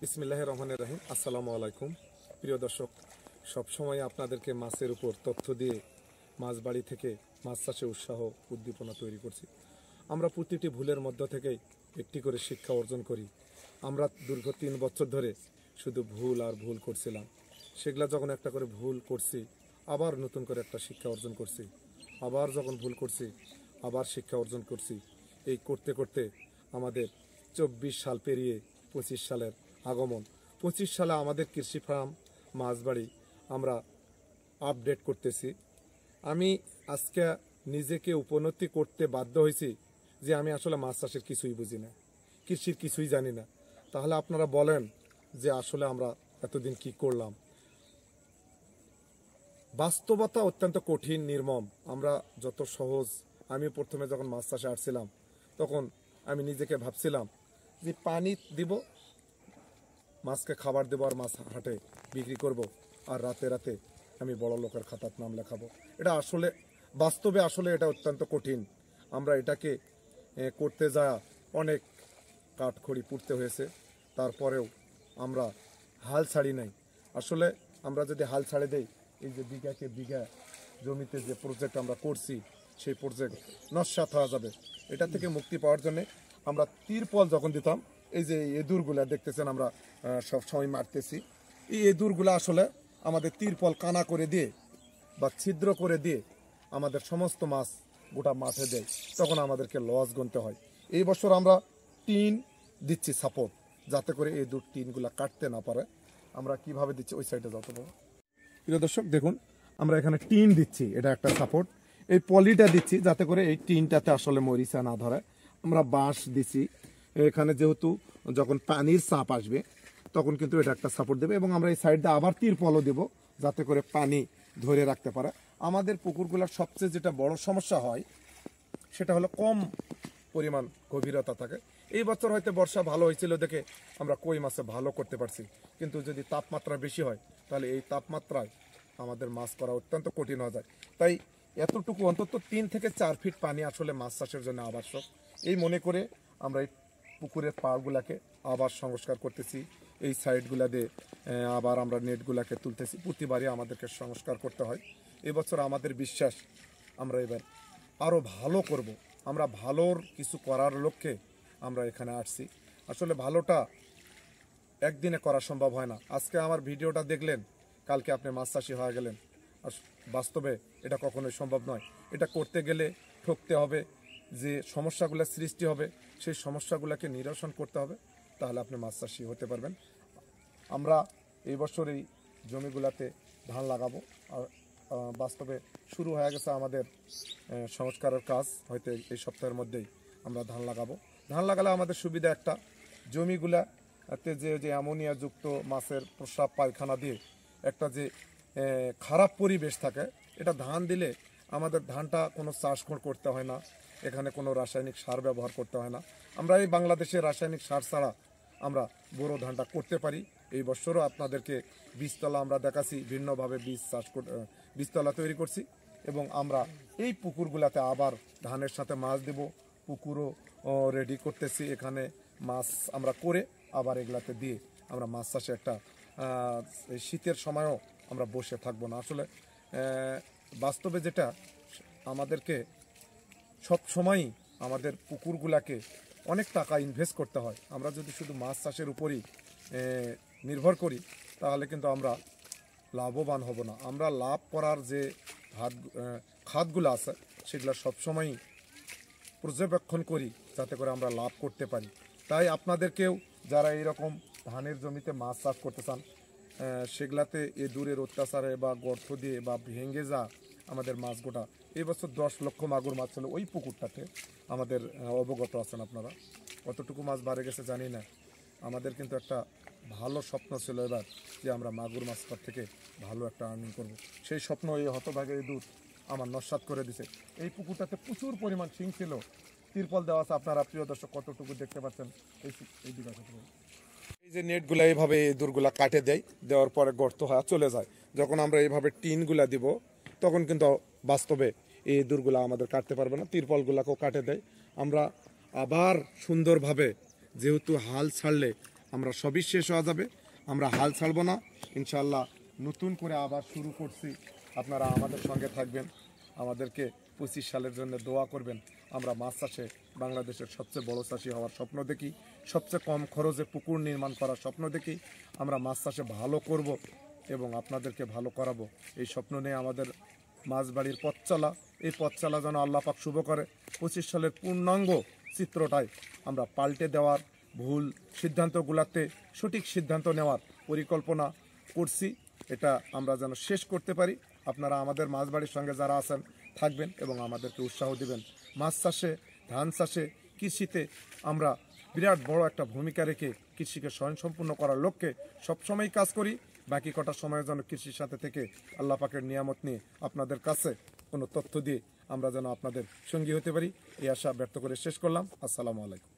বিসমিল্লাহির রহমানির রহিম। আসসালামু আলাইকুম প্রিয় দর্শক, সবসময় আপনাদেরকে মাছের উপর তথ্য দিয়ে মাছ বাড়ি থেকে মাছ চাষে উৎসাহ উদ্দীপনা তৈরি করছি। আমরা প্রতিটি ভুলের মধ্য থেকেই একটি করে শিক্ষা অর্জন করি। আমরা দীর্ঘ 3 বছর ধরে শুধু ভুল আর ভুল করছিলাম। সেগুলা যখন একটা করে ভুল করছি, আবার নতুন করে একটা শিক্ষা অর্জন করছি। আবার যখন ভুল করছি, আবার শিক্ষা অর্জন করছি। এই করতে করতে আমাদের 24 সাল পেরিয়ে 25 সালের আগমন। 25 সালে আমাদের কৃষি ফার্ম মাছবাড়ি আমরা আপডেট করতেছি। আমি আজকে নিজেকে উপলব্ধি করতে বাধ্য হয়েছি যে আমি আসলে মাছ চাষের কিছুই বুঝি না, কৃষির কিছুই জানি না। তাহলে আপনারা বলেন যে আসলে আমরা এতদিন কি করলাম। বাস্তবতা অত্যন্ত কঠিন, নির্মম। আমরা যত সহজ, আমি প্রথমে যখন মাছ চাষে আসছিলাম তখন আমি নিজেকে ভাবছিলাম যে পানি দিব, মাছকে খাবার দেবো আর মাছ হাটে বিক্রি করব, আর রাতে রাতে আমি বড় লোকের খাতার নাম লেখাবো। এটা আসলে বাস্তবে আসলে এটা অত্যন্ত কঠিন। আমরা এটাকে করতে যা অনেক কাঠখড়ি পুড়তে হয়েছে, তারপরেও আমরা হাল ছাড়ি নাই। আসলে আমরা যদি হাল ছাড়ে দেই, এই যে বিঘাকে বিঘা জমিতে যে প্রজেক্ট আমরা করছি, সেই প্রজেক্ট নস্যাৎ হয়ে যাবে। এটা থেকে মুক্তি পাওয়ার জন্য আমরা তিরপল যখন দিতাম, এই যে এঁদুরগুলা দেখতেছেন আমরা সব সময় মারতেছি, এই এঁদুরগুলা আসলে আমাদের তিরপল কানা করে দিয়ে বা ছিদ্র করে দিয়ে আমাদের সমস্ত মাছ গোটা মাঠে দেয়, তখন আমাদেরকে লস গুনতে হয়। এই বছর আমরা টিন দিচ্ছি সাপোর্ট, যাতে করে এই টিনগুলা কাটতে না পারে। আমরা কিভাবে দিচ্ছি, ওই সাইডে যত পাবো। প্রিয় দর্শক দেখুন, আমরা এখানে টিন দিচ্ছি, এটা একটা সাপোর্ট। এই পলিটা দিচ্ছি যাতে করে এই টিনটাতে আসলে মরিচা না ধরে। আমরা বাঁশ দিচ্ছি এখানে, যেহেতু যখন পানির চাপ আসবে তখন কিন্তু এটা একটা সাপোর্ট দেবে। এবং আমরা এই সাইডে আবার তিরপলও দেব যাতে করে পানি ধরে রাখতে পারে। আমাদের পুকুরগুলোর সবচেয়ে যেটা বড় সমস্যা হয় সেটা হলো কম পরিমাণ গভীরতা থাকে। এই বছর হয়তো বর্ষা ভালো হয়েছিল দেখে আমরা কই মাছে ভালো করতে পারছি, কিন্তু যদি তাপমাত্রা বেশি হয় তাহলে এই তাপমাত্রায় আমাদের মাছ করা অত্যন্ত কঠিন হয়ে যায়। তাই এতটুকু অন্তত 3 থেকে 4 ফিট পানি আসলে মাছ চাষের জন্য আবশ্যক। এই মনে করে আমরা এই পুকুরের পাড়গুলাকে আবার সংস্কার করতেছি। এই সাইডগুলা দিয়ে আবার আমরা নেটগুলাকে তুলতেছি। প্রতিবারই আমাদেরকে সংস্কার করতে হয়। এবছর আমাদের বিশ্বাস আমরা এবার আরও ভালো করব। আমরা ভালোর কিছু করার লক্ষ্যে আমরা এখানে আসছি। আসলে ভালোটা একদিনে করা সম্ভব হয় না। আজকে আমার ভিডিওটা দেখলেন, কালকে আপনি মাছ চাষি হয়ে গেলেন। আর বাস্তবে এটা কখনোই সম্ভব নয়। এটা করতে গেলে ঠকতে হবে, যে সমস্যাগুলো সৃষ্টি হবে সেই সমস্যাগুলোকে নিরসন করতে হবে, তাহলে আপনি মাছ চাষি হতে পারবেন। আমরা এই বছর এই জমিগুলাতে ধান লাগাবো। আর বাস্তবে শুরু হয়ে গেছে আমাদের সংস্কারের কাজ। হয়তো এই সপ্তাহের মধ্যেই আমরা ধান লাগাবো। ধান লাগালে আমাদের সুবিধা একটা, জমিগুলাতে যে অ্যামোনিয়াযুক্ত মাছের প্রস্রাব পায়খানা দিয়ে একটা যে খারাপ পরিবেশ থাকে, এটা ধান দিলে আমাদের ধানটা কোনো চাষ করতে হয় না, এখানে কোনো রাসায়নিক সার ব্যবহার করতে হয় না। আমরা এই বাংলাদেশে রাসায়নিক সার ছাড়া আমরা বোরো ধানটা করতে পারি। এই বছরও আপনাদেরকে বীজতলা আমরা দেখাচ্ছি, ভিন্নভাবে বীজতলা তৈরি করছি। এবং আমরা এই পুকুরগুলাতে আবার ধানের সাথে মাছ দেব, পুকুরও রেডি করতেছি। এখানে মাছ আমরা করে আবার এগুলাতে দিয়ে আমরা মাছ চাষে একটা এই শীতের সময়ও আমরা বসে থাকবো না। আসলে বাস্তবে যেটা আমাদেরকে সব সময়ই আমাদের পুকুরগুলাকে অনেক টাকা ইনভেস্ট করতে হয়। আমরা যদি শুধু মাছ চাষের উপরই নির্ভর করি তাহলে কিন্তু আমরা লাভবান হব না। আমরা লাভ করার যে খাতগুলো আছে সেগুলো সবসময়ই পর্যবেক্ষণ করি যাতে করে আমরা লাভ করতে পারি। তাই আপনাদেরকেও যারা এইরকম ধানের জমিতে মাছ চাষ করতে চান, সেগুলাতে দূরের অত্যাচারে বা গর্ত দিয়ে বা ভেঙে যা আমাদের মাছ গোটা, এই বছর 10 লক্ষ মাগুর মাছ ছিল ওই পুকুরটাতে। আমাদের অবগত আছেন আপনারা, কতটুকু মাছ বাড়ে গেছে জানি না। আমাদের কিন্তু একটা ভালো স্বপ্ন ছিল এবার, যে আমরা মাগুর মাছটার থেকে ভালো একটা আর্নিং করব। সেই স্বপ্ন এই হতভাগের দূত আমার নস্যাৎ করে দিছে। এই পুকুরটাতে প্রচুর পরিমাণ শিং ছিল, তিরপল দেওয়া আছে। আপনারা প্রিয় দর্শক কতটুকু দেখতে পাচ্ছেন এই দিকে। এই যে নেটগুলা এইভাবে ইঁদুরগুলা কাটে দেয়, দেওয়ার পরে গর্ত হয়ে চলে যায়। যখন আমরা এইভাবে টিনগুলা দিব তখন কিন্তু বাস্তবে এই ইঁদুরগুলা আমাদের কাটতে পারবে না, তিরপলগুলাকেও কাটে দেয়। আমরা আবার সুন্দরভাবে, যেহেতু হাল ছাড়লে আমরা সবই শেষ হয়ে যাবে, আমরা হাল ছাড়বো না ইনশাআল্লাহ। নতুন করে আবার শুরু করছি, আপনারা আমাদের সঙ্গে থাকবেন, আমাদেরকে 25 সালের জন্য দোয়া করবেন। আমরা মাছ চাষে বাংলাদেশের সবচেয়ে বড় চাষি হওয়ার স্বপ্ন দেখি, সবচেয়ে কম খরচে পুকুর নির্মাণ করার স্বপ্ন দেখি। আমরা মাছ চাষে ভালো করব এবং আপনাদেরকে ভালো করাবো, এই স্বপ্ন নিয়ে আমাদের মাছবাড়ির পথ চলা। এই পথ চলা যেন আল্লাহ পাক শুভ করে। 25 সালের পূর্ণাঙ্গ চিত্রটাই আমরা পাল্টে দেওয়ার, ভুল সিদ্ধান্তগুলোতে সঠিক সিদ্ধান্ত নেওয়ার পরিকল্পনা করছি। এটা আমরা যেন শেষ করতে পারি। আপনারা আমাদের মাছবাড়ির সঙ্গে যারা আছেন থাকবেন এবং আমাদেরকে উৎসাহ দিবেন। মাছ চাষে, ধান চাষে, কৃষিতে আমরা বিরাট বড় একটা ভূমিকা রেখে কৃষিকে স্বয়ংসম্পূর্ণ করার লক্ষ্যে সবসময় কাজ করি। বাকি কটা সময়ের জন্য কৃষির সাথে থেকে আল্লাহ পাকের নিয়ামত নিয়ে আপনাদের কাছে কোনো তথ্য দিয়ে আমরা যেন আপনাদের সঙ্গী হতে পারি, এই আশা ব্যক্ত করে শেষ করলাম। আসসালামু আলাইকুম।